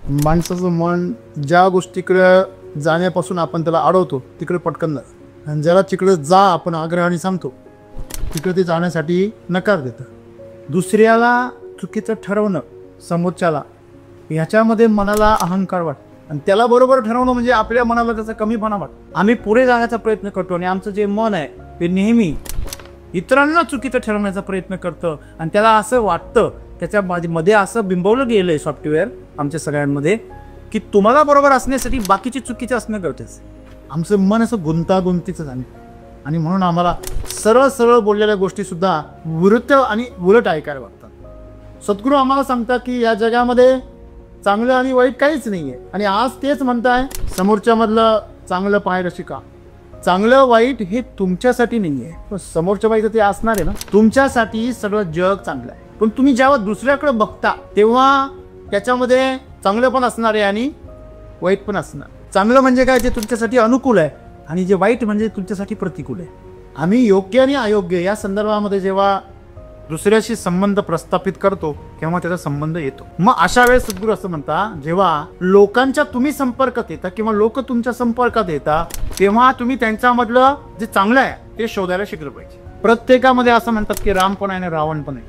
माणसाचं मन ज्या गोष्टीकडे जाण्यापासून आपण त्याला अडवतो तिकडे पटकन जातं, आणि ज्याला तिकडे जा आपण आग्रहाने सांगतो तिकडे ते जाण्यासाठी नकार देतं. दुसऱ्याला चुकीचं ठरवणं, समोरच्याला, ह्याच्यामध्ये मनाला अहंकार वाटतो, आणि त्याला बरोबर ठरवणं म्हणजे आपल्या मनाला त्याचा कमीपणा वाटतो. आम्ही पुढे जाण्याचा प्रयत्न करतो आणि आमचं जे मन आहे ते नेहमी इतरांना चुकीचं ठरवण्याचा प्रयत्न करतं, आणि त्याला असं वाटतं, त्याच्या मध्ये असं बिंबवलं गेलं आहे सॉफ्टवेअर आमच्या सगळ्यांमध्ये की तुम्हाला बरोबर असण्यासाठी बाकीची चुकीचं असणं गरजेचं. आमचं मन असं गुंतागुंतीचं झालं, आणि म्हणून आम्हाला सरळ सरळ बोललेल्या गोष्टीसुद्धा विरुद्ध आणि उलट ऐकायला वाटतात. सद्गुरू आम्हाला सांगतात की या जगामध्ये चांगलं आणि वाईट काहीच नाही आहे, आणि आज तेच म्हणताय समोरच्यामधलं चांगलं पाहायला शिका. चांगलं वाईट हे तुमच्यासाठी नाही आहे, पण समोरच्या बाईचं ते असणार आहे ना. तुमच्यासाठी सगळं जग चांगलं आहे, पण तुम्ही जेव्हा दुसऱ्याकडे बघता तेव्हा त्याच्यामध्ये चांगलं पण असणार आहे आणि वाईट पण असणार. चांगलं म्हणजे काय, जे तुमच्यासाठी अनुकूल आहे, आणि जे वाईट म्हणजे तुमच्यासाठी प्रतिकूल आहे. आम्ही योग्य आणि अयोग्य या संदर्भामध्ये जेव्हा दुसऱ्याशी संबंध प्रस्थापित करतो तेव्हा त्याचा संबंध येतो. मग अशा वेळेस सद्गुरू असं म्हणता, जेव्हा लोकांच्या तुम्ही संपर्कात येता किंवा लोक तुमच्या संपर्कात येतात तेव्हा तुम्ही त्यांच्यामधलं जे चांगलं आहे ते शोधायला शिकलं पाहिजे. प्रत्येकामध्ये असं म्हणतात की राम पण आहे आणि रावण पण आहे,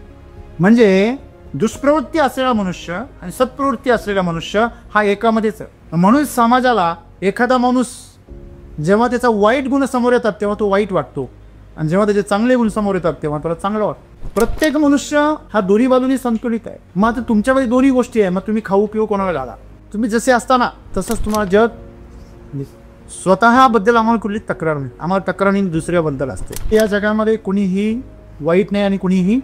म्हणजे दुष्प्रवृत्ती असलेला मनुष्य आणि सत्प्रवृत्ती असलेला मनुष्य हा एकामध्येच आहे. म्हणून समाजाला एखादा माणूस जेव्हा त्याचा वाईट गुण समोर येतात तेव्हा तो वाईट वाटतो, आणि जेव्हा त्याचे चांगले गुण समोर येतात तेव्हा त्याला चांगलं वाटतं. प्रत्येक मनुष्य हा दोन्ही बाजूनी संतुलित आहे. मग आता तुमच्यामध्ये दोन्ही गोष्टी आहे, मग तुम्ही खाऊ पिऊ कोणाला घाला. तुम्ही जसे असताना तसंच तुम्हाला जग. स्वतःबद्दल आम्हाला कुठली तक्रार नाही, आम्हाला तक्रार दुसऱ्याबद्दल असते. या जगामध्ये कुणीही वाईट नाही आणि कुणीही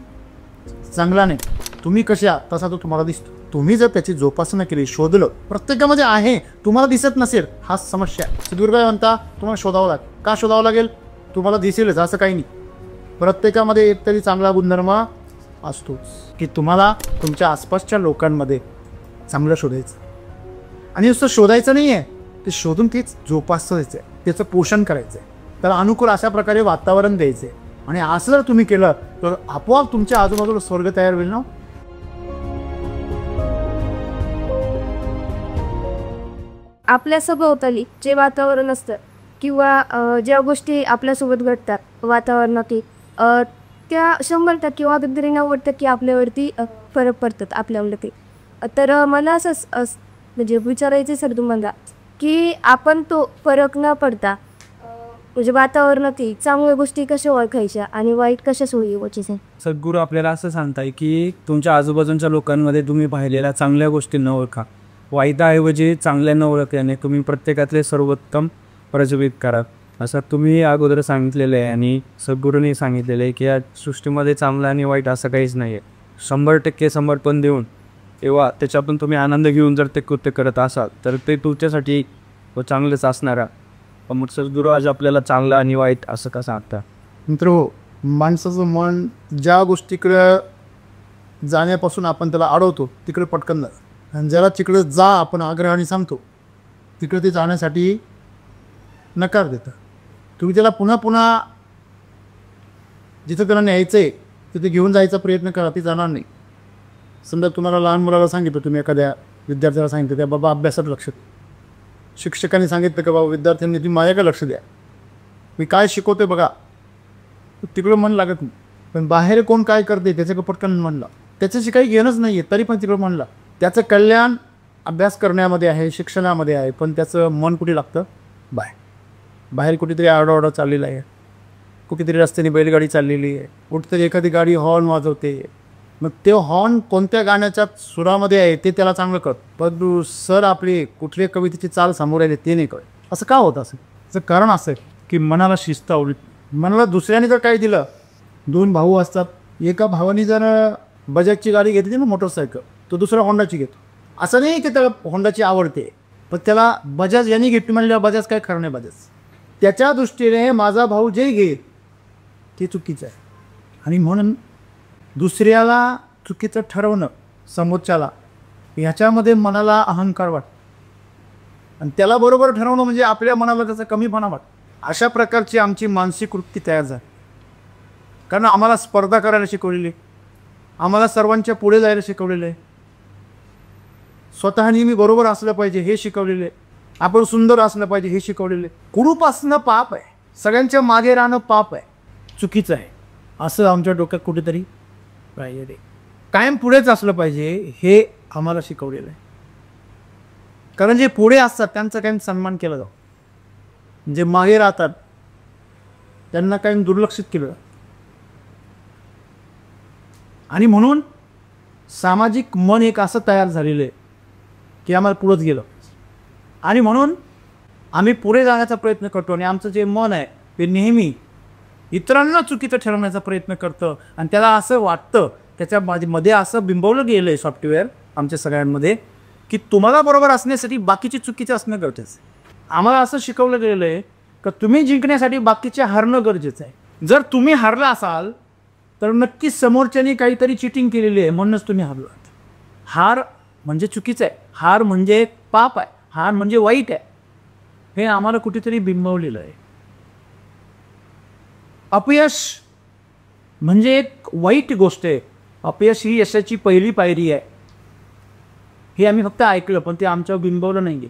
चांगला नाही. तुम्ही कसे आहात तसा तो तुम्हाला दिसतो. तुम्ही जर त्याची जोपासना केली, शोधलं, प्रत्येकामध्ये आहे, तुम्हाला दिसत नसेल, हा समस्या आहे. सद्गुरू काय म्हणता, तुम्हाला शोधावं लागेल. का शोधावं लागेल? तुम्हाला दिसेलच असं काही नाही. प्रत्येकामध्ये एकतरी चांगला गुणधर्म असतोच की तुम्हाला तुमच्या आसपासच्या लोकांमध्ये चांगलं शोधायचं, आणि नुसतं शोधायचं नाही आहे, ते शोधून तेच जोपासायचं आहे, त्याचं पोषण करायचं आहे, त्याला अनुकूल अशा प्रकारे वातावरण द्यायचं आहे. आणि असं जर तुम्ही केलं तर आपोआप तुमच्या आजूबाजूला स्वर्ग तयार होईल ना. आपल्या सभोवताली जे वातावरण असतं किंवा ज्या गोष्टी आपल्यासोबत घडतात वातावरणातील, त्या 100% किंवा कधीतरी 90% आपल्यावरती फरक पडतात आपल्यावरती. तर मला असंच म्हणजे विचारायचं सर तुम्हाला की आपण तो फरक न पडता म्हणजे वातावरणातील चांगल्या गोष्टी कशा ओळखायच्या आणि वाईट कशा सोडायच्या. सद्गुरू आपल्याला असं सांगताय की तुमच्या आजूबाजूच्या लोकांमध्ये तुम्ही पाहिलेल्या चांगल्या गोष्टींना ओळखा. वाईटाऐवजी चांगल्यानं ओळखल्याने तुम्ही प्रत्येकातले सर्वोत्तम प्रज्वलित करा, असं तुम्ही अगोदर सांगितलेलं आहे. आणि सद्गुरूंनी सांगितलेलं आहे की या सृष्टीमध्ये चांगलं आणि वाईट असं काहीच नाही आहे. 100% समर्पण देऊन तेव्हा त्याच्यातून तुम्ही आनंद घेऊन जर ते कृत्य करत असाल तर ते तुमच्यासाठी चांगलंच असणार आहे. मग सद्गुरू आज आपल्याला चांगलं आणि वाईट असं का सांगता? मित्र, माणसाचं मन ज्या गोष्टीकडे जाण्यापासून आपण त्याला अडवतो तिकडे पटकन जातं, आणि ज्याला तिकडे जा आपण आग्रहाने सांगतो तिकडे ते जाण्यासाठी नकार देतं. तुम्ही त्याला पुन्हा पुन्हा जिथं त्याला न्यायचं आहे तिथे घेऊन जायचा प्रयत्न करा, ते जाणार नाही. समजा तुम्हाला लहान मुलाला सांगितलं, तुम्ही एखाद्या विद्यार्थ्याला सांगितलं त्या बाबा अभ्यासात लक्ष द्या, शिक्षकांनी सांगितलं का बाबा विद्यार्थ्यांनी तुम्ही माझ्याकडे लक्ष द्या, मी काय शिकवतोय बघा, तिकडं मन लागत नाही. पण बाहेर कोण काय करते त्याच्याकडे पटकन म्हणला, त्याच्याशी काही घेणंच नाही आहे तरी पण तिकडं म्हणला. त्याचं कल्याण अभ्यास करण्यामध्ये आहे, शिक्षणामध्ये आहे, पण त्याचं मन कुठे लागतं? बाहेर कुठेतरी आरडाओरडा चाललेला आहे, कुठेतरी रस्त्याने बैलगाडी चाललेली आहे, कुठेतरी एखादी गाडी हॉर्न वाजवते. मग ते हॉर्न कोणत्या गाण्याच्या सुरामध्ये आहे ते त्याला चांगलं कळत, पण सर आपली कुठल्या कवितेची चाल समोर आली ते नाही कळत. असं का होतं? असं त्याचं कारण असं आहे की मनाला शिस्त आवडली. मनाला दुसऱ्याने जर काही दिलं, 2 भाऊ असतात, एका भावाने जर बजाजची गाडी घेतली ना मोटरसायकल, तो दुसरा होंडाची घेतो. असं नाही की त्याला होंडाची आवडते, पण त्याला बजाज यांनी घेतली म्हणल्यावर बजाज काय खरं नाही. बजाज त्याच्या दृष्टीने माझा भाऊ जे घेईल ते चुकीचं आहे, आणि म्हणून दुसऱ्याला चुकीचं ठरवणं, समोरच्याला, ह्याच्यामध्ये मनाला अहंकार वाटतो, आणि त्याला बरोबर ठरवणं म्हणजे आपल्या मनाला त्याचा कमीपणा वाटतो. अशा प्रकारची आमची मानसिक वृत्ती तयार झाली. कारण आम्हाला स्पर्धा करायला शिकवलेली, आम्हाला सर्वांच्या पुढे जायला शिकवलेलं आहे. स्वतः नेहमी बरोबर असलं पाहिजे हे शिकवलेले, आपण सुंदर असलं पाहिजे हे शिकवलेले. कुरूप असणं पाप आहे, सगळ्यांच्या मागे राहणं पाप आहे, चुकीचं आहे, असं आमच्या डोक्यात कुठेतरी पाहिजे. कायम पुढेच असलं पाहिजे हे आम्हाला शिकवलेलं आहे. कारण जे पुढे असतात त्यांचा कायम सन्मान केला जातो, जे मागे राहतात त्यांना कायम दुर्लक्षित केलं जातं. आणि म्हणून सामाजिक मन एक असं तयार झालेलं आहे की आम्हाला पुढंच गेलं. आणि म्हणून आम्ही पुढे जाण्याचा प्रयत्न करतो आणि आमचं जे मन आहे ते नेहमी इतरांना चुकीचं ठरवण्याचा प्रयत्न करतं. आणि त्याला असं वाटतं, त्याच्यामध्ये असं बिंबवलं गेलं आहे सॉफ्टवेअर आमच्या सगळ्यांमध्ये की तुम्हाला बरोबर असण्यासाठी बाकीची चुकीचं असणं गरजेचं आहे. आम्हाला असं शिकवलं गेलं आहे की तुम्ही जिंकण्यासाठी बाकीचे हारणं गरजेचं आहे. जर तुम्ही हारला असाल तर नक्कीच समोरच्यानी काहीतरी चिटिंग केलेली आहे म्हणूनच तुम्ही हारलात. हार म्हणजे चुकीचं आहे, हार म्हणजे पाप आहे, हार म्हणजे वाईट आहे, हे आम्हाला कुठेतरी बिंबवलेलं आहे. अपयश म्हणजे एक वाईट गोष्ट आहे. अपयश ही यशाची पहिली पायरी आहे हे आम्ही फक्त ऐकलं, पण ते आमच्यावर बिंबवलं नाही आहे.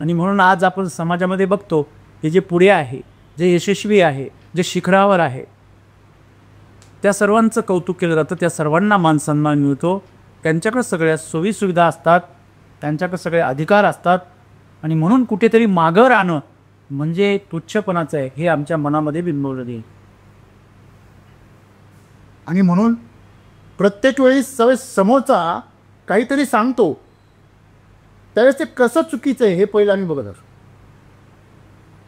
आणि म्हणून आज आपण समाजामध्ये बघतो हे जे पुढे आहे, जे यशस्वी आहे, जे शिखरावर आहे, त्या सर्वांचं कौतुक केलं जातं, त्या सर्वांना मानसन्मान मिळतो, त्यांच्याकडे सगळ्या सोयीसुविधा असतात, त्यांच्याकडे सगळे अधिकार असतात. आणि म्हणून कुठेतरी मागं राहणं म्हणजे तुच्छपणाचं आहे हे आमच्या मनामध्ये बिंबवलं गेलं. आणि म्हणून प्रत्येक वेळी समोरचा काहीतरी सांगतो त्यावेळेस ते कसं चुकीचं आहे हे पहिलं आम्ही बघत असतो.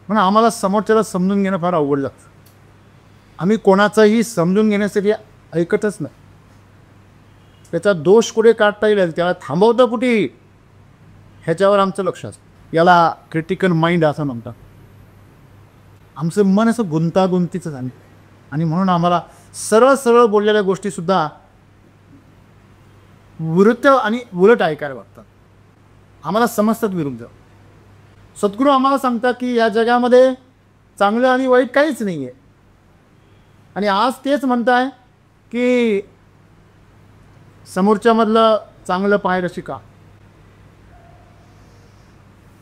म्हणून आम्हाला समोरच्याला समजून घेणं फार अवघड लागतं. आम्ही कोणाचाही समजून घेण्यासाठी ऐकतच नाही. त्याचा दोष कुठे काढता येईल, त्याला थांबवतं कुठे, ह्याच्यावर आमचं लक्ष असतं. याला क्रिटिकल माइंड असं म्हणतात. आमचं मन असं गुंतागुंतीचं झालं आणि म्हणून आम्हाला सरळ सरळ बोललेल्या गोष्टीसुद्धा विरुद्ध आणि उलट ऐकायला बघतात. आम्हाला समजतात विरुद्ध. सद्गुरू आम्हाला सांगतात की या जगामध्ये चांगलं आणि वाईट काहीच नाही आहे. आणि आज तेच म्हणताय की समोरच्यामधलं चांगलं पाहायला शिका.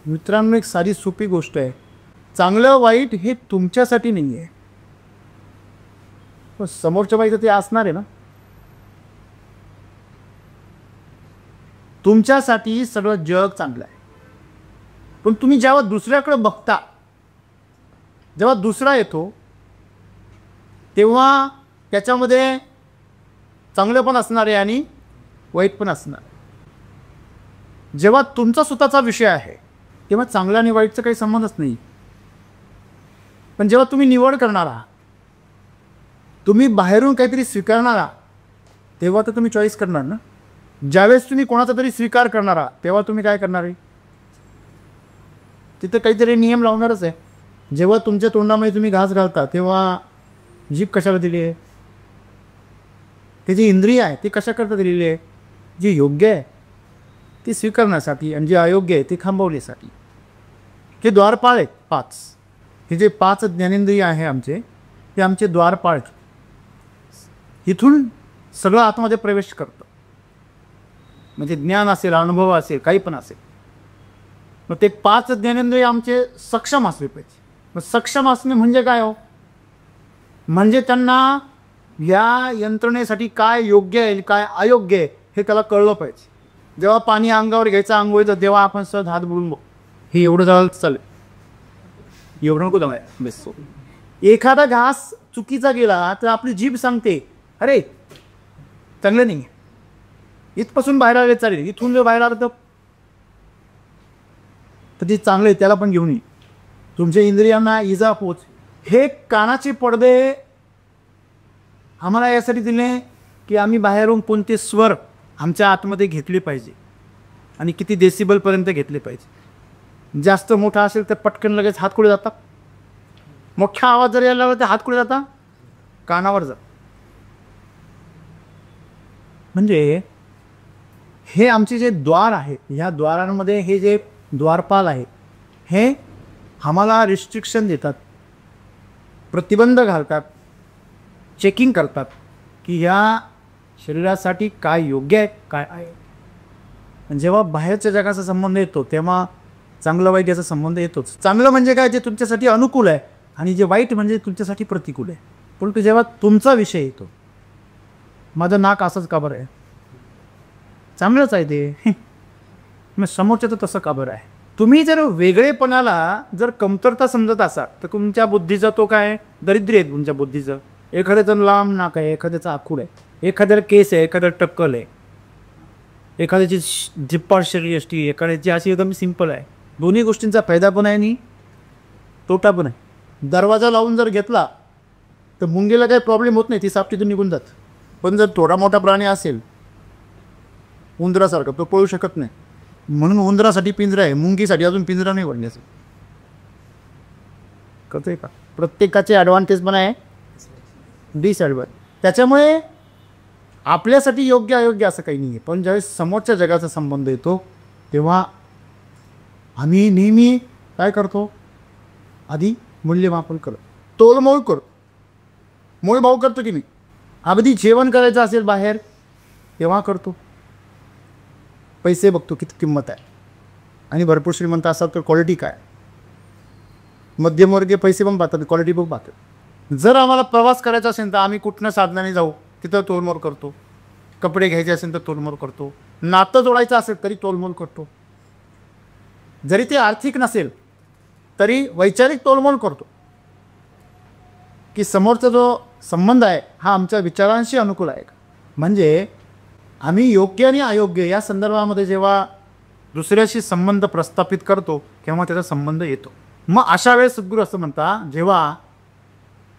मित्रांनो, एक साधी सोपी गोष्ट आहे, चांगलं वाईट हे तुमच्यासाठी नाही आहे, पण समोरच्या बाईचं ते असणार आहे ना. तुमच्यासाठी सगळं जग चांगलं आहे, पण तुम्ही जेव्हा दुसऱ्याकडे बघता, जेव्हा दुसरा येतो तेव्हा त्याच्यामध्ये चांगलं पण असणार आहे आणि वाईट पण असणार आहे. जेव्हा तुमचा स्वतःचा विषय आहे तेव्हा चांगला आणि वाईटचा काही संबंधच नाही. पण जेव्हा तुम्ही निवड करणार आहात, तुम्ही बाहेरून काहीतरी स्वीकारणार आहात, तेव्हा तर तुम्ही चॉईस करणार ना. ज्यावेळेस तुम्ही कोणाचा तरी स्वीकार करणार आहात तेव्हा तुम्ही काय करणार आहे, तिथं काहीतरी नियम लावणारच आहे. जेव्हा तुमच्या तोंडामध्ये तुम्ही घास घालता तेव्हा जीभ कशाला दिली आहे, ते जी इंद्रिय आहे ती कशाकरता दिलेली आहे, जी योग्य आहे ती स्वीकारण्यासाठी आणि जे अयोग्य आहे ते थांबवण्यासाठी. हे द्वारपाळ आहेत 5. हे जे 5 ज्ञानेंद्रिय आहे आमचे, ते आमचे द्वारपाळ. इथून सगळं आतमध्ये प्रवेश करतं. म्हणजे ज्ञान असेल, अनुभव असेल, काही पण असेल, मग ते 5 ज्ञानेंद्रिय आमचे सक्षम असले पाहिजे. मग सक्षम असणे म्हणजे काय हो, म्हणजे त्यांना या यंत्रणेसाठी काय योग्य आहे काय अयोग्य आहे हे त्याला कळलं पाहिजे. जेव्हा पाणी अंगावर घ्यायचं आंघोळीचं तेव्हा आपण सहज हात बुडून बघ, हे एवढं झालं चालेल, एवढं नको जमाय बेस. एखादा घास चुकीचा गेला तर आपली जीभ सांगते अरे चांगलं नाही, इथपासून बाहेर आले चालेल, इथून जर बाहेर आलं तर ते चांगलं आहे, त्याला पण घेऊन ये. तुमच्या इंद्रियांना इजा पोच. हे कानाचे पडदे आम्हाला यासाठी दिले की आम्ही बाहेरून कोणते स्वर आमच्या आतमध्ये घेतले पाहिजे आणि किती डेसिबलपर्यंत घेतले पाहिजे. जास्त मोठा असेल तर पटकन लगेच हात कुठे जातात, मोठा आवाज जर यायला लागला तर हात कुठे जाता, कानावर जात. म्हणजे हे आमचे जे द्वार आहे, ह्या द्वारांमध्ये हे जे द्वारपाल आहे हे आम्हाला रिस्ट्रिक्शन देतात, प्रतिबंध घालतात, चेकिंग करतात की ह्या शरीरासाठी काय योग्य आहे काय आहे. आणि जेव्हा बाहेरच्या जगाचा संबंध येतो तेव्हा चांगलं वाईट याचा संबंध येतोच. चांगलं म्हणजे काय, जे तुमच्यासाठी अनुकूल आहे, आणि जे वाईट म्हणजे तुमच्यासाठी प्रतिकूल आहे. परंतु जेव्हा तुमचा विषय येतो, माझं नाक असंच का बरं आहे, चांगलंच आहे ते, मग समोरच्याचं तसं का बरं आहे. तुम्ही जर वेगळेपणाला जर कमतरता समजत असाल तर तुमच्या बुद्धीचा तो काय दरिद्री आहे तुमच्या बुद्धीचं. एखाद्याचं लांब नाक आहे, एखाद्याचं आखूड आहे, एखाद्याला केस आहे, एखाद्याला टक्कल आहे, एखाद्याची जिप्पाड शरीर असते, एखाद्याची अशी एकदम सिंपल आहे. दोन्ही गोष्टींचा फायदा पण आहे आणि तोटा पण आहे. दरवाजा लावून जर घेतला तर मुंगीला काही प्रॉब्लेम होत नाही, ती सापटीतून निघून जात. पण जर थोडा मोठा प्राणी असेल उंदरासारखा, तो पळू शकत नाही. म्हणून उंदरासाठी पिंजरा आहे, मुंगीसाठी अजून पिंजरा नाही बनण्याचं. कळतंय का. प्रत्येकाचे ॲडव्हान्टेज पण आहे, डिसॲडव्हान्टेज. त्याच्यामुळे आपल्यासाठी योग्य अयोग्य असं काही नाही आहे. पण ज्यावेळेस समोरच्या जगाचा संबंध येतो तेव्हा आम्ही नेहमी काय करतो, आधी मूल्यमापन करतो, तोलमोल करतो, मोलभाव करतो की नाही. अगदी जेवण करायचं असेल बाहेर तेव्हा करतो, पैसे बघतो किती किंमत आहे, आणि भरपूर श्रीमंत असतात तर क्वालिटी काय. मध्यमवर्गीय पैसे पण पाहतात, क्वालिटी पण पाहतात. जर आम्हाला प्रवास करायचा असेल तर आम्ही कुठनं साधनाने जाऊ तिथं तोलमोल करतो. कपडे घ्यायचे असेल तर तोलमोल करतो. नातं जोडायचं असेल तरी तोलमोल करतो. जरी ते आर्थिक नसेल तरी वैचारिक तोलमोल करतो की समोरचा जो संबंध आहे हा आमच्या विचारांशी अनुकूल आहे का. म्हणजे आम्ही योग्य आणि अयोग्य या संदर्भामध्ये जेव्हा दुसऱ्याशी संबंध प्रस्थापित करतो तेव्हा त्याचा संबंध येतो. मग अशा वेळेस सद्गुरू असं म्हणता, जेव्हा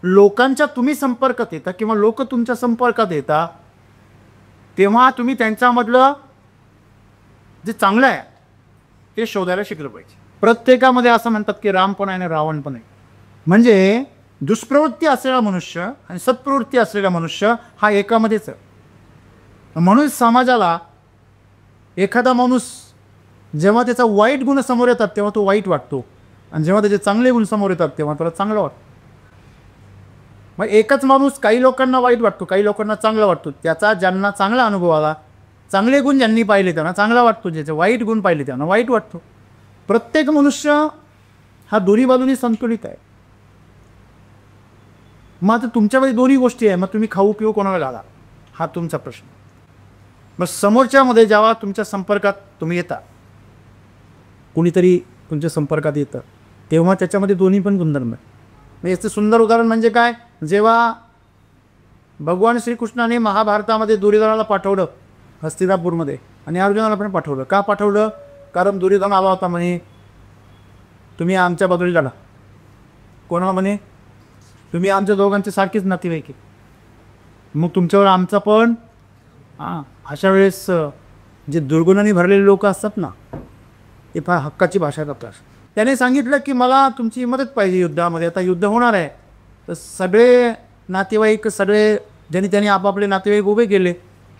लोकांच्या तुम्ही संपर्कात येता किंवा लोक तुमच्या संपर्कात येता तेव्हा तुम्ही त्यांच्यामधलं जे चांगलं आहे ते शोधायला शिकलं पाहिजे. प्रत्येकामध्ये असं म्हणतात की राम पण आहे आणि रावण पण आहे. म्हणजे दुष्प्रवृत्ती असलेला मनुष्य आणि सत्प्रवृत्ती असलेला मनुष्य हा एकामध्येच आहे. म्हणून समाजाला एखादा माणूस जेव्हा त्याचा वाईट गुण समोर येतात तेव्हा तो वाईट वाटतो, आणि जेव्हा त्याचे चांगले गुण समोर येतात तेव्हा त्याला चांगलं वाटतं. मग एकच माणूस काही लोकांना वाईट वाटतो, काही लोकांना चांगला वाटतो. त्याचा ज्यांना चांगला अनुभव आला, चांगले गुण ज्यांनी पाहिले त्यांना चांगला वाटतो, ज्याचे वाईट गुण पाहिले त्यांना वाईट वाटतो. प्रत्येक मनुष्य हा दोन्ही बाजूनी संतुलित आहे. मग आता तुमच्यामध्ये दोन्ही गोष्टी आहे, मग तुम्ही खाऊ पिऊ कोणाला घाला हा तुमचा प्रश्न. मग समोरच्यामध्ये जेव्हा तुमच्या संपर्कात तुम्ही येता, कुणीतरी तुमच्या संपर्कात येतं तेव्हा त्याच्यामध्ये दोन्ही पण गुणधर्म आहे. मग याचं सुंदर उदाहरण म्हणजे काय, जेव्हा भगवान श्रीकृष्णाने महाभारतामध्ये दुर्योधनाला पाठवलं हस्तिनापूरमध्ये आणि अर्जुनाला पण पाठवलं. का पाठवलं, कारण दुर्योधन आला होता म्हणे तुम्ही आमच्या बाजूला लढा. कोणाला म्हणे, तुम्ही आमच्या दोघांचे सारखेच नातेवाईक आहे, मग तुमच्यावर आमचा पण. अशा वेळेस जे दुर्गुणांनी भरलेले लोक असतात ना ते फार हक्काची भाषा करतात. त्याने सांगितलं की मला तुमची मदत पाहिजे युद्धामध्ये, आता युद्ध होणार आहे. तर सगळे नातेवाईक, सगळे ज्यांनी त्यांनी आपापले नातेवाईक उभे केले.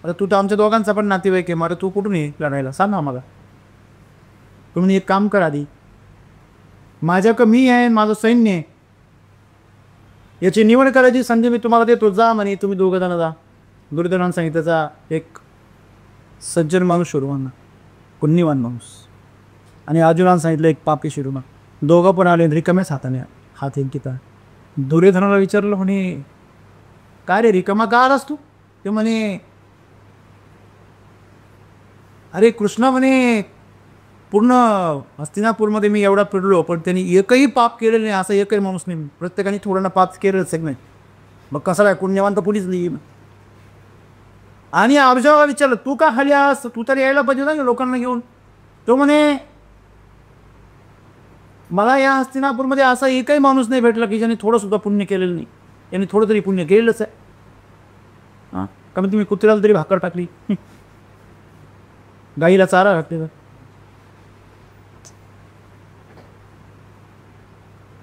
आता तू तर आमच्या दोघांचा पण नातेवाईक आहे, मग तू कुठून ये लढायला, सांग आम्हाला. तुम्ही एक काम करा, आधी माझ्याकडं मी आहे, माझं सैन्य आहे, याची निवड करायची संधी मी तुम्हाला देतो, जा म्हणे तुम्ही दोघं जण जा. दुर्योधनानं सांगितलं त्याचा एक सज्जन माणूस शिरोमण, पुण्यवान माणूस, आणि अर्जुनानं सांगितलं एक पापी शिरोमण. दोघं पण आले रिकाम्याच हाताने हात किता. दुर्योधनाला विचारलं म्हणे काय रे रिकामा का आलास तू. ते म्हणे अरे कृष्णा म्हणे पूर्ण हस्तिनापूरमध्ये मी एवढा फिरलो पण त्यांनी एकही पाप केलेलं नाही, असं एकही माणूस नाही. प्रत्येकाने थोडं ना पाप केलेलंच नाही. मग कसं काय पुण्यवान तर कुणीच नाही. आणि अर्जुनाला विचारलं तू का खाली आस, तू तर यायला पाहिजे ना लोकांना घेऊन. तो म्हणे मला या हस्तिनापूरमध्ये असा एकही माणूस नाही भेटला की ज्याने थोडंसुद्धा पुण्य केलेलं नाही. यांनी थोडं तरी पुण्य केलेलंच आहे. हां, कमीत तुम्ही कुत्र्याला तरी भाकर टाकली, गाईला चारा घातलेला.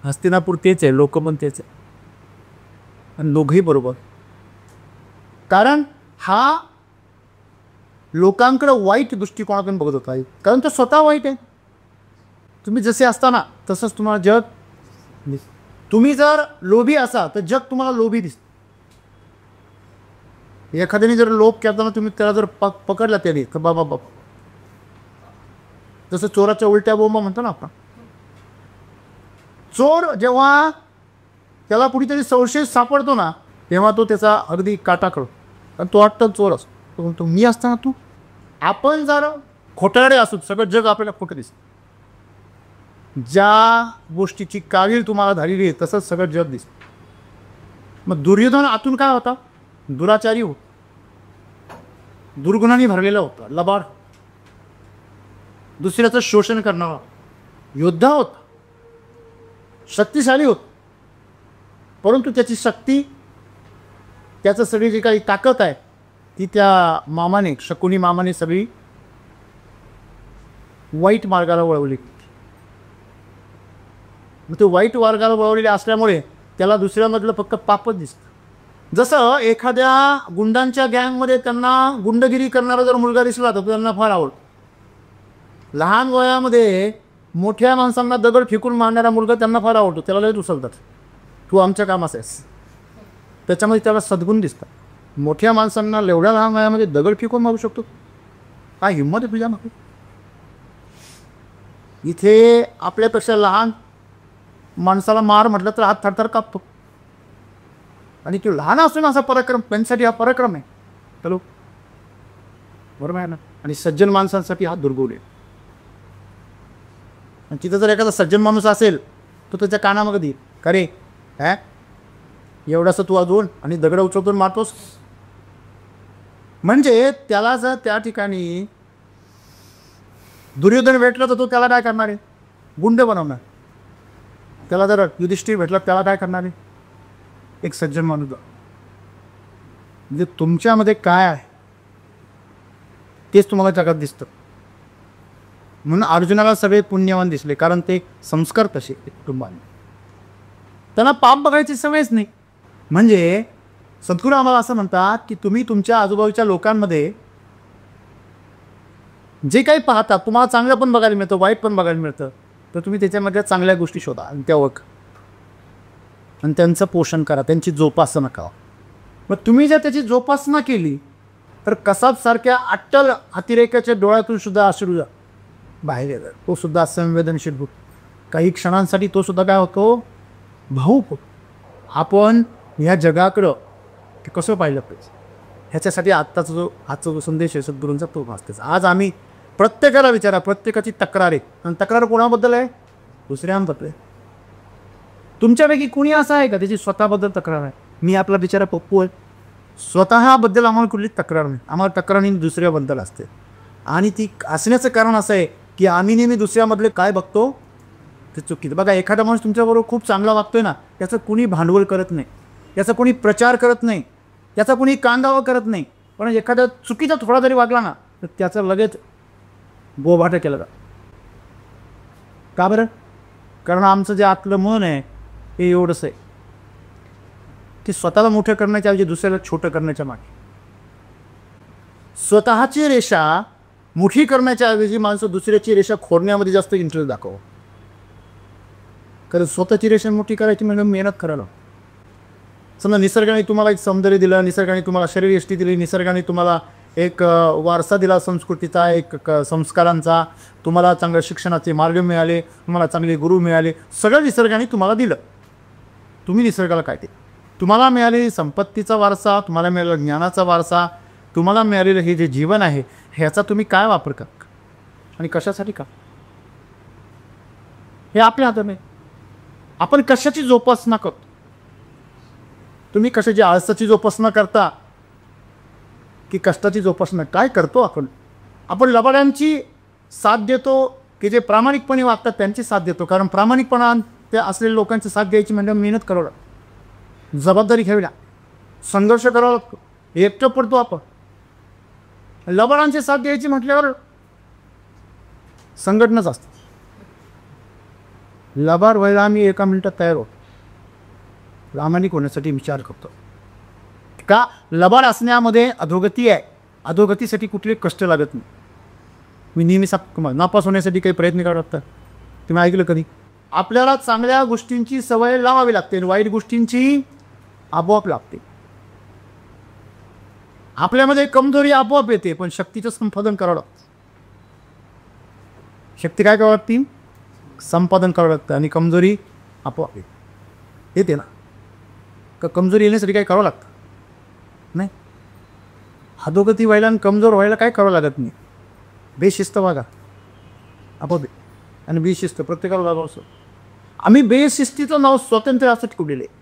हस्तिनापूर तेच आहे, लोक पण तेच आहे, आणि दोघंही बरोबर. कारण हा लोकांकडे वाईट दृष्टिकोनातून बघत होता, कारण तो स्वतः वाईट आहे. तुम्ही जसे असताना तसंच तुम्हाला जग दिसतं. तुम्ही जर लोभी असा तर जग तुम्हाला लोभी दिसतं. एखाद्याने जर लोभ करताना तुम्ही त्याला जर पकडला त्याने तर बाबा जसं चोराच्या उलट्या बोंबा म्हणतो ना आपण. चोर जेव्हा त्याला कुठेतरी संशय सापडतो ना, तेव्हा तो त्याचा अगदी काटा कळतो. कारण तो वाटतं चोर असतो. तो म्हणतो मी असताना तू. आपण जर खोटारडे असू, सगळं जग आपल्याला खोटं दिसतं. ज्या गोष्टीची कावीळ तुम्हाला झालेली आहे तसंच सगळं जग दिसतं. मग दुर्योधन आतून काय होता? दुराचारी होता, दुर्गुणांनी भरलेला होता, लबाड, दुसऱ्याचं शोषण करणारा योद्धा होता, शक्तिशाली होता. परंतु त्याची शक्ती, त्याचं सगळी जी काही ताकद आहे ती त्या मामाने, शकुनी मामाने सगळी वाईट मार्गाला वळवली. मग ते वाईट मार्गाला वळवलेले असल्यामुळे त्याला दुसऱ्यामधलं फक्त पापच दिसतं. जसं एखाद्या गुंडांच्या गँगमध्ये त्यांना गुंडगिरी करणारा जर मुलगा दिसला तर त्यांना फार आवडतो. लहान वयामध्ये मोठ्या माणसांना दगड फेकून मारणारा मुलगा त्यांना फार आवडतो, त्याला लय उचलतात, तू आमच्या कामास आहेस. त्याच्यामध्ये त्याला सद्गुण दिसतात. मोठ्या माणसांना एवढ्या लहान वयामध्ये दगड फेकून मारू शकतो, काय हिंमत आहे तुझ्या मागे. इथे आपल्यापेक्षा लहान माणसाला मार म्हटलं तर हात थरथर कापतो. आणि तो लहान असून असा पराक्रम, त्यांच्यासाठी हा पराक्रम आहे. चलो बरोबर आहे ना. आणि सज्जन माणसांसाठी हा दुर्गुण आहे. आणि तिथं जर एखादा सज्जन माणूस असेल तो त्याच्या कानामध्ये देईल, का रे एवढासा तू अजून आणि दगड उचलतून मारतोस. म्हणजे त्याला जर त्या ठिकाणी दुर्योधन भेटला तर तो त्याला काय करणार आहे? गुंड बनवणार. त्याला जर युधिष्ठिर भेटला त्याला काय करणार आहे? एक सज्जन माणूस. म्हणजे तुमच्यामध्ये काय आहे तेच तुम्हाला जगात दिसतं. म्हणून अर्जुनाला सगळे पुण्यवान दिसले, कारण ते संस्कार तसे कुटुंबाने. त्यांना पाप बघायची सवयच नाही. म्हणजे सद्गुरू आम्हाला असं म्हणतात की तुम्ही तुमच्या आजूबाजूच्या लोकांमध्ये जे काही पाहता, तुम्हाला चांगलं पण बघायला मिळतं, वाईट पण बघायला मिळतं, तर तुम्ही त्याच्यामध्ये चांगल्या गोष्टी शोधा आणि त्या ओळखा आणि त्यांचं पोषण करा, त्यांची जोपासना करा. मग तुम्ही जर त्याची जोपासना केली तर कसाबसारख्या अट्टल अतिरेकाच्या डोळ्यातून सुद्धा अश्रू बाहेर येतात. तो सुद्धा संवेदनशील होतो. काही क्षणांसाठी तो सुद्धा काय होतो? भावुक होतो. आपण ह्या जगाकडं कसं पाहिलं पाहिजे ह्याच्यासाठी आजचा जो संदेश आहे सद्गुरूंचा तो भासतेच. आज आम्ही प्रत्येकाला विचारा, प्रत्येकाची तक्रार आहे. आणि तक्रार कोणाबद्दल आहे? दुसऱ्यांबद्दल आहे. तुमच्यापैकी कुणी असं आहे का त्याची स्वतःबद्दल तक्रार आहे? मी आपला बिचारा पप्पू आहे, स्वतःबद्दल आम्हाला कुठलीच तक्रार नाही. आम्हाला तक्रार नेहमी दुसऱ्याबद्दल असते. आणि ती असण्याचं कारण असं आहे की आम्ही नेहमी दुसऱ्यामधले काय बघतो ते चुकीचं. बघा, एखादा माणूस तुमच्याबरोबर खूप चांगला वागतोय ना, त्याचं कुणी भांडवल करत नाही, त्याचा कोणी प्रचार करत नाही, त्याचा कोणी कांगावा करत नाही. पण एखादा चुकीचा थोडा जरी वागला ना तर त्याचं लगेच बोभाटं केलं जातं. का बरं? कारण आमचं जे आतलं मन आहे हे एवढंच आहे की स्वतःला मोठं करण्याच्या ऐवजी दुसऱ्याला छोटं करण्याच्या मागे. स्वतःची रेषा मोठी करण्याच्या ऐवजी माणसं दुसऱ्याची रेषा खोडण्यामध्ये जास्त इंटरेस्ट दाखव. कारण स्वतःची रेषा मोठी करायची म्हणजे मेहनत करायला. समजा निसर्गाने तुम्हाला एक सौंदर्य दिलं, निसर्गाने तुम्हाला शरीरयष्टी दिली, निसर्गाने तुम्हाला एक वारसा दिला संस्कृतीचा, एक संस्कारांचा, तुम्हाला चांगल्या शिक्षणाचे मार्ग मिळाले, तुम्हाला चांगले गुरु मिळाले, सगळं निसर्गाने तुम्हाला दिलं. तुम्ही निसर्गाला काय ते? तुम्हाला मिळालेली संपत्तीचा वारसा, तुम्हाला मिळालेला ज्ञानाचा वारसा, तुम्हाला मिळालेलं हे जे जीवन आहे ह्याचा तुम्ही काय वापर का आणि कशासाठी का? हे आपल्या हातात नाही. आपण कशाची जोपासना करतो? तुम्ही कशाची आळसाची जोपासना करता की कष्टाची जोपासना? काय करतो आपण? आपण लबाड्यांची साथ देतो की जे प्रामाणिकपणे वागतात त्यांची साथ देतो. कारण प्रामाणिकपणा त्या असलेल्या लोकांची साथ द्यायची म्हणजे मेहनत करावं लागतं, जबाबदारी घ्यावी लागते, संघर्ष करावा लागतो, एकटं पडतो आपण. लबाडांची साथ द्यायची म्हटल्यावर संघटनाच असते. लबाड व्हायला आम्ही एका मिनिटात तयार होतो, प्रामाणिक होण्यासाठी विचार करतो. का? लबाड असण्यामध्ये अधोगती आहे. अधोगतीसाठी कुठले कष्ट लागत नाही. मी नेहमी सांगतो, नापास होण्यासाठी काही प्रयत्न करावे लागतात. तुम्ही ऐकलं कधी? आपल्याला चांगल्या गोष्टींची सवय लावावी लागते, वाईट गोष्टींची आपोआप लागते. आपल्यामध्ये कमजोरी आपोआप येते, पण शक्तीचं संपादन करावं लागतं. शक्ती काय करावं लागते? संपादन करावं लागतं. आणि कमजोरी आपोआप येते ना. का कमजोरी येण्यासाठी काय करावं लागतं? नाही. अधोगती व्हायला आणि कमजोर व्हायला काय करावं लागत नाही. बेशिस्त वागा आपोआप. आणि बेशिस्त प्रत्येकाला वागावं असं. आम्ही बेशिस्तीचं नाव स्वातंत्र्य असं ठेवलेलं आहे.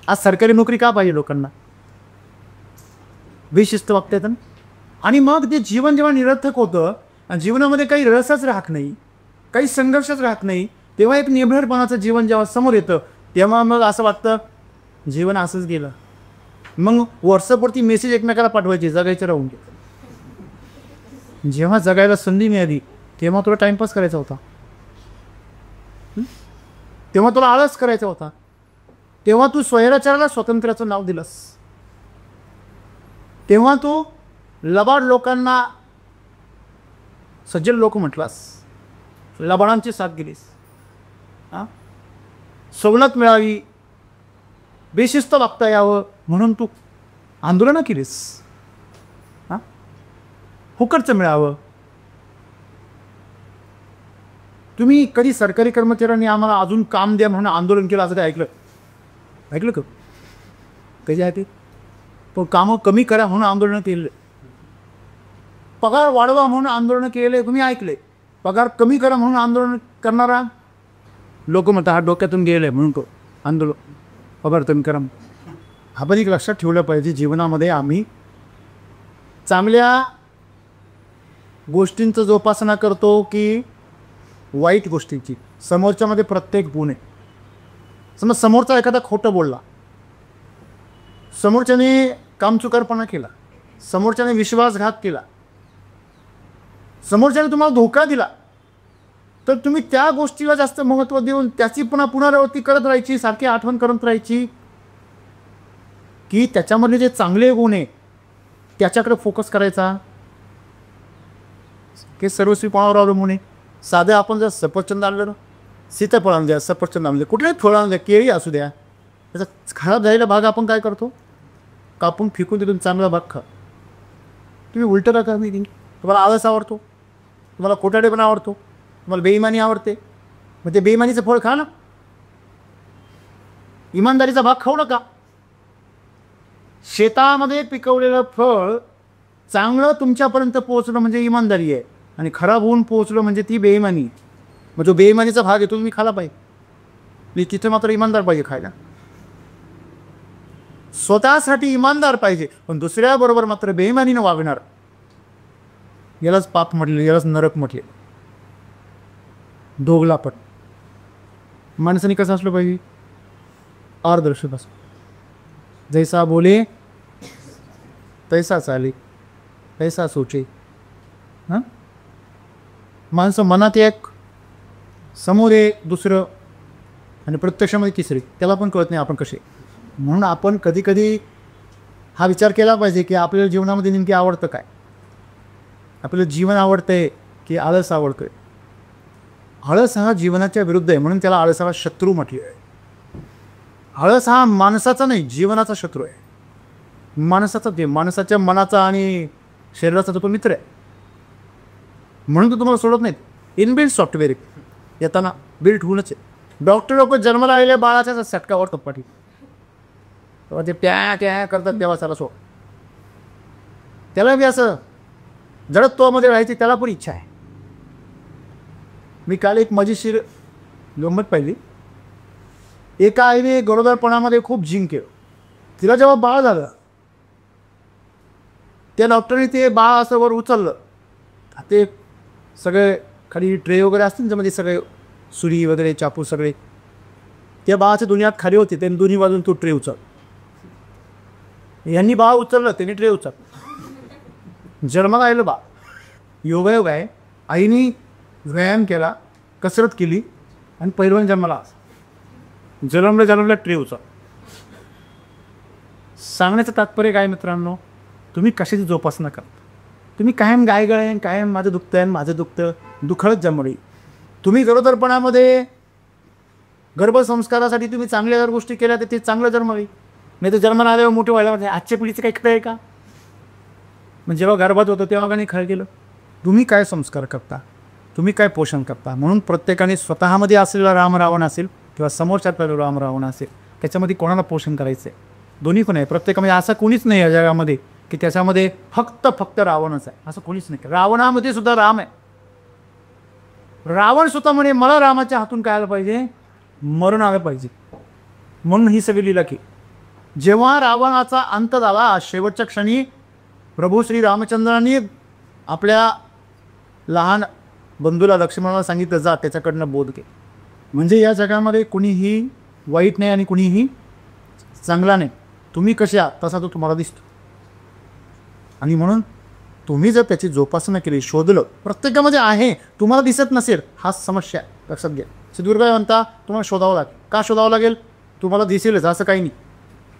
आज सरकारी नोकरी का पाहिजे लोकांना? बेशिस्त वागता येतं ना. आणि मग ते जीवन जेव्हा निरर्थक होतं आणि जीवनामध्ये काही रसच राहत नाही, काही संघर्षच राहत नाही, तेव्हा एक निर्भयपणाचं जीवन जेव्हा समोर येतं तेव्हा मग असं वाटतं जीवन असंच गेलं. मग व्हॉट्सअपवरती मेसेज एकमेकाला पाठवायचे, जगायचं राहून गेलं. जेव्हा जगायला संधी मिळाली तेव्हा तुला टाइमपास करायचा होता, तेव्हा तुला आळस करायचा होता, तेव्हा तू स्वैराचाराला स्वातंत्र्याचं नाव दिलंस, तेव्हा तू लबाड लोकांना सज्जन लोक म्हटलास, लबाडांची साथ दिलीस. हां, सवलत मिळावी, बेशिस्त वागता यावं म्हणून तू आंदोलनं केलीस. हां, फुकटचं मिळावं. तुम्ही कधी सरकारी कर्मचाऱ्यांनी आम्हाला अजून काम द्या म्हणून आंदोलन केलं असं काय ऐकलं का? कधी आहे ते? पण कामं कमी करा म्हणून आंदोलनं केले, पगार वाढवा म्हणून आंदोलनं केले, तुम्ही ऐकले. पगार कमी करा म्हणून आंदोलन करणारा लोक म्हणतात हा डोक्यातून गेले म्हणून तो आंदोलन पगार कमी करा. आपण एक लक्षात ठेवलं पाहिजे, जीवनामध्ये आम्ही चांगल्या गोष्टींचं जोपासना करतो की वाईट गोष्टींची? समोरच्यामध्ये प्रत्येक गुण आहे. समज समोरचा एखादा खोटं बोलला, समोरच्याने कामचुकारपणा केला, समोरच्याने विश्वासघात केला, समोरच्याने तुम्हाला धोका दिला, तर तुम्ही त्या गोष्टीला जास्त महत्त्व देऊन त्याची पुनरावृत्ती करत राहायची, सारखी आठवण करत राहायची, की त्याच्यामधले जे चांगले गुण आहे त्याच्याकडे फोकस करायचा? की सर्वस्वीपणावर अवलंबून आहे. साधं आपण जर सफरचंद आणलं ना, सीताफळ आणून द्या, सफरचंद आणून द्या, कुठल्याही फळं आणून द्या, केळी असू द्या, त्याचा खराब झालेला भाग आपण काय करतो? कापून फेकून देतो, चांगला भाग खा. तुम्ही उलटं का करत नाही? तुम्हाला आळस आवडतो, तुम्हाला खोटाडेपणा आवडतो, तुम्हाला बेईमानी आवडते, मग ते बेईमानीचं फळ खा ना. इमानदारीचा भाग खाऊ नका. शेतामध्ये पिकवलेलं फळ चांगलं तुमच्यापर्यंत पोहोचणं म्हणजे इमानदारी आहे, आणि खराब होऊन पोहोचलं म्हणजे ती बेईमानी. मग जो बेईमानीचा भाग आहे तो तुम्ही खाला पाहिजे. तिथे मात्र इमानदार पाहिजे खायला. स्वतःसाठी इमानदार पाहिजे, पण दुसऱ्याबरोबर मात्र बेईमानीनं वागणार, यालाच पाप म्हटले, यालाच नरक म्हटले. दोघलापट. माणसाने कसं असलं पाहिजे? पारदर्शक असं. जैसा बोले तैसा चाले, तैसा सोचे. हां, माणसं मनात एक, समोर एक दुसरं, आणि प्रत्यक्षामध्ये तिसरे. त्याला पण कळत नाही आपण कसे. म्हणून आपण कधी कधी हा विचार केला पाहिजे की आपल्याला जीवनामध्ये नेमकी आवडतं काय? आपल्याला जीवन आवडतंय की आळस आवडतोय? आळस हा जीवनाच्या विरुद्ध आहे, म्हणून त्याला आळसाला शत्रू म्हटले आहे. आळस हा माणसाचा नाही, जीवनाचा शत्रू आहे. माणसाचा, ते माणसाच्या मनाचा आणि शरीराचा तो मित्र आहे. म्हणून तो तुम्हाला सोडत नाहीत. इनबिल्ट सॉफ्टवेअर येताना बिल्ट होऊनच आहे. डॉक्टर लोक जन्माला आलेल्या बाळाच्या सटकावर कपाटी, तेव्हा ते त्या करतात तेव्हा त्याला सोड. त्याला बी असं जडत्वामध्ये राहायची त्याला पण इच्छा आहे. मी काल एक मजेशीर गंमत पाहिली. एका आईने गरोदरपणामध्ये खूप जिंक केलं. तिला जेव्हा बाळ झालं, त्या डॉक्टरने ते बाळ असं वर उचललं, ते सगळे खाली ट्रे वगैरे असतील त्यामध्ये सगळे सुरी वगैरे चाकू सगळे त्या बाळाच्या दुनियात खाली होते. त्यांनी दोन्ही बाजून तो ट्रे उचल, यांनी बाळ उचललं, त्यांनी ट्रे उचल. जन्माला आलेलं बाळ. योगायोग आहे, आईने व्यायाम केला, कसरत केली, आणि पहिलवान जन्माला जन्मल्या ट्रे उचल. सांगण्याचं तात्पर्य काय मित्रांनो? तुम्ही कशाची जोपासना करता? तुम्ही कायम गायगळे, कायम माझं दुखतं आहे, माझं दुखतं, दुखळत जन्मली. तुम्ही गरोदरपणामध्ये गर्भसंस्कारासाठी तुम्ही चांगल्या जर गोष्टी केल्या तर ते चांगलं जन्मली. नाही तर जन्माला आल्यावर मोठे व्हायला म्हणजे आजच्या पिढीचं काही खरं आहे का? मग जेव्हा गर्भात होतं तेव्हा का नाही खरं केलं? तुम्ही काय संस्कार करता? तुम्ही काय पोषण करता. म्हणून प्रत्येकाने स्वतःमध्ये असलेला राम रावण असेल किंवा समोरच्यातला राम रावण असेल, त्याच्यामध्ये कोणाला पोषण करायचं आहे. दोन्ही पण आहे. प्रत्येकामध्ये असं कोणीच नाही या जगामध्ये की त्याच्यामध्ये फक्त रावणच आहे, असं कोणीच नाही. रावणामध्ये सुद्धा राम आहे. रावण स्वतः म्हणे मला रामाच्या हातून काय आलं पाहिजे, मरण आलं पाहिजे. म्हणून ही सगळी लीला की जेव्हा रावणाचा अंत झाला, शेवटच्या क्षणी प्रभू श्री रामचंद्रांनी आपल्या लहान बंधूला लक्ष्मणाला सांगितलं, जा त्याच्याकडनं बोध घे. म्हणजे या जगामध्ये कुणीही वाईट नाही आणि कुणीही चांगला नाही. तुम्ही कसे आहात तसा तो तुम्हाला दिसतो. आणि म्हणून तुम्ही जर त्याची जोपासना केली, शोधलं, प्रत्येकामध्ये आहे, तुम्हाला दिसत नसेल, हा समस्या लक्षात घ्या. सद्गुरू काय म्हणता, तुम्हाला शोधावं लागेल. का शोधावं लागेल, तुम्हाला दिसेलच असं काही नाही.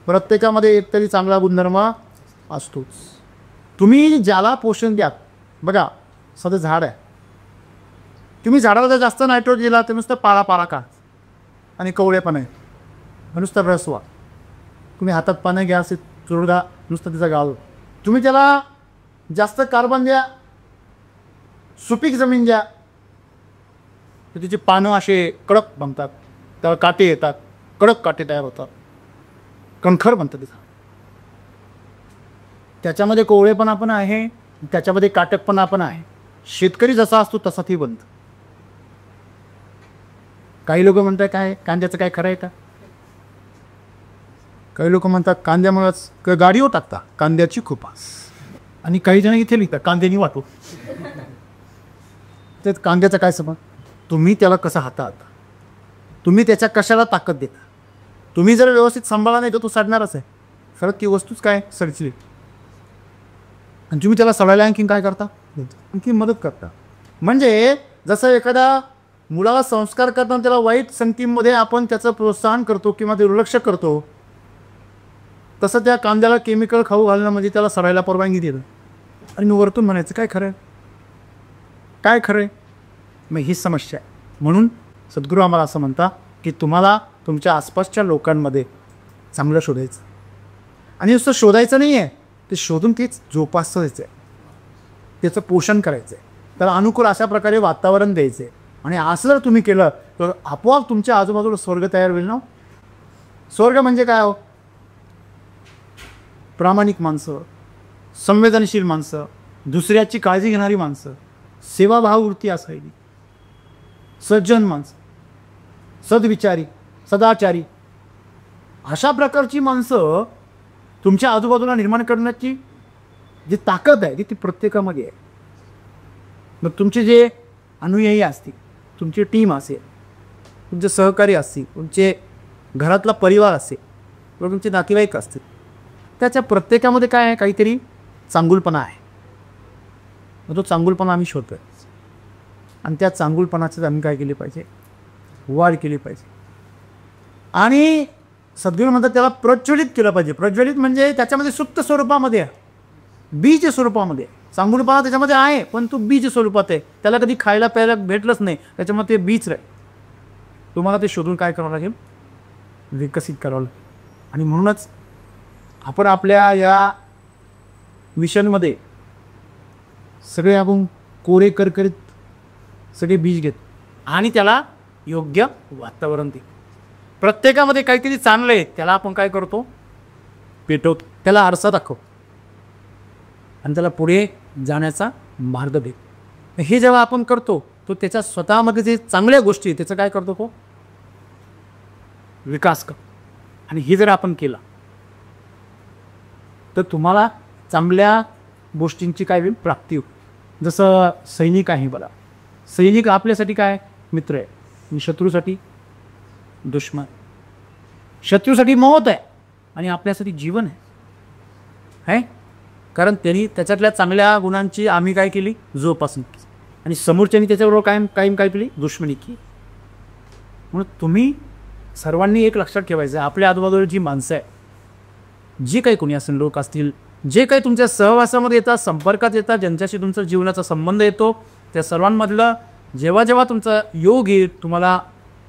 प्रत्येकामध्ये एकतरी चांगला गुणधर्म असतोच. तुम्ही ज्याला पोषण द्या, बघा सध्या झाड आहे, तुम्ही झाडाला जर जास्त नायट्रोजन दिला तर नुसतं पाला का आणि कवळे पण आहे, नुसतं रसवा. तुम्ही हातात पानं घ्या, असे चुरडा नुसतं त्याचा गाळ. तुम्ही त्याला जास्त कार्बन द्या, सुपीक जमीन द्या, तर त्याची पानं असे कडक बनतात, त्याला काटे येतात, कडक काटे तयार होतात, कणखर बनतं त्याचा. त्याच्यामध्ये कोवळेपणा पण आहे, त्याच्यामध्ये काटकपणा पण आहे. शेतकरी जसा असतो तसा ती बनतं. काही लोक म्हणतात काय कांद्याचं काय खरं आहे का. काही लोक म्हणतात कांद्यामुळेच गाडीवर टाकता कांद्याची खुपास, आणि काही जण इथे लिहितात कांद्यानी वाटू. ते कांद्याचा काय संबंध. तुम्ही त्याला कसं हाताळता, तुम्ही त्याच्या कशाला ताकद देता. तुम्ही जर व्यवस्थित सांभाळा नाही तर तो सडणारच आहे. खरं ती वस्तूच काय सडची, आणि तुम्ही त्याला सडायला आणखीन काय करता, आणखी मदत करता. म्हणजे जसं एखाद्या मुलाला संस्कार करताना त्याला वाईट संगतीमध्ये आपण त्याचं प्रोत्साहन करतो किंवा ते दुर्लक्ष करतो, तसं त्या कांद्याला केमिकल खाऊ घालणं म्हणजे त्याला सडायला परवानगी देणं. आणि मी वरतून म्हणायचं काय खरं आहे, काय खरं आहे. मग ही समस्या आहे. म्हणून सद्गुरू आम्हाला असं म्हणता की तुम्हाला तुमच्या आसपासच्या लोकांमध्ये चांगलं शोधायचं, आणि नुसतं शोधायचं नाही आहे, ते शोधून तेच जोपासायचं आहे, त्याचं पोषण करायचं आहे, त्याला अनुकूल अशा प्रकारे वातावरण द्यायचं आहे. आणि असं जर तुम्ही केलं तर आपोआप तुमच्या आजूबाजूला स्वर्ग तयार होईल ना. स्वर्ग म्हणजे काय हो, प्रामाणिक माणसं, संवेदनशील माणसं, दुसऱ्याची काळजी घेणारी माणसं, सेवाभाववृत्ती असायची, सज्जन माणसं, सद्विचारी, सदाचारी, अशा प्रकारची माणसं तुमच्या आजूबाजूला निर्माण करण्याची जी ताकद आहे ती प्रत्येकामध्ये आहे. मग तुमचे जे अनुयायी असतील, तुमची टीम असेल, तुमचे सहकारी असतील, तुमचे घरातला परिवार असेल किंवा तुमचे नातेवाईक असतील, त्याच्या प्रत्येकामध्ये काय आहे, काहीतरी चांगुलपणा आहे. मग तो चांगुलपणा आम्ही शोधतो आहे, आणि त्या चांगुलपणाचं आम्ही काय केली पाहिजे, वाढ केली पाहिजे. आणि सद्गुरू म्हणतात त्याला प्रज्वलित केलं पाहिजे. प्रज्वलित म्हणजे त्याच्यामध्ये सुप्त स्वरूपामध्ये आहे, बीज स्वरूपामध्ये. चांगुलपणा त्याच्यामध्ये आहे पण तो बीज स्वरूपात आहे, त्याला कधी खायला प्यायला भेटलंच नाही, त्याच्यामध्ये ते बीज राहील. तुम्हाला ते शोधून काय करावं लागेल, विकसित करावं लागेल. आणि म्हणूनच आपण आपल्या या मिशनमध्ये सगळे आपण कोरे करकरीत सगळे बीज घेत आणि त्याला योग्य वातावरण दे. प्रत्येकामध्ये काहीतरी चांगलं आहे त्याला आपण काय करतो, पेटवतो, त्याला आरसा दाखव आणि त्याला पुढे जाण्याचा मार्ग दे. हे जेव्हा आपण करतो तो त्याच्या स्वतःमध्ये जे चांगल्या गोष्टी आहेत त्याचं काय करतो, तो विकास करतो. आणि हे जर आपण केलं तर तुम्हाला चांगल्या गोष्टींची काय होईल, प्राप्ती होईल. जसं सैनिक आहे बघा, सैनिक आपल्यासाठी काय मित्र आहे आणि शत्रूसाठी दुश्मन. शत्रूसाठी मौत आहे आणि आपल्यासाठी जीवन आहे, कारण त्यांनी त्याच्यातल्या चांगल्या गुणांची आम्ही काय केली, जोपासना केली, आणि समोरच्यानी त्याच्याबरोबर कायम काय केली, दुश्मनी केली. म्हणून तुम्ही सर्वांनी एक लक्षात ठेवायचं आहे, आपल्या आजूबाजूला जी माणसं आहे, जे काही कोणी असेल, लोक असतील, जे काही तुमच्या सहवासामध्ये येतात, संपर्कात येतात, ज्यांच्याशी तुमचा जीवनाचा संबंध येतो, त्या सर्वांमधलं जेव्हा जेव्हा तुमचा योग येईल, तुम्हाला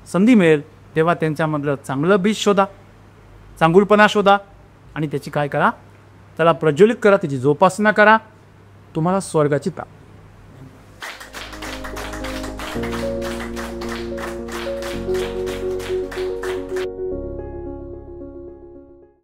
संधी मिळेल, तेव्हा त्यांच्यामधलं चांगलं बीज शोधा, चांगुलपणा शोधा आणि त्याची काय करा, त्याला प्रज्वलित करा, त्याची जोपासना करा. तुम्हाला स्वर्गाची प्राप्ती.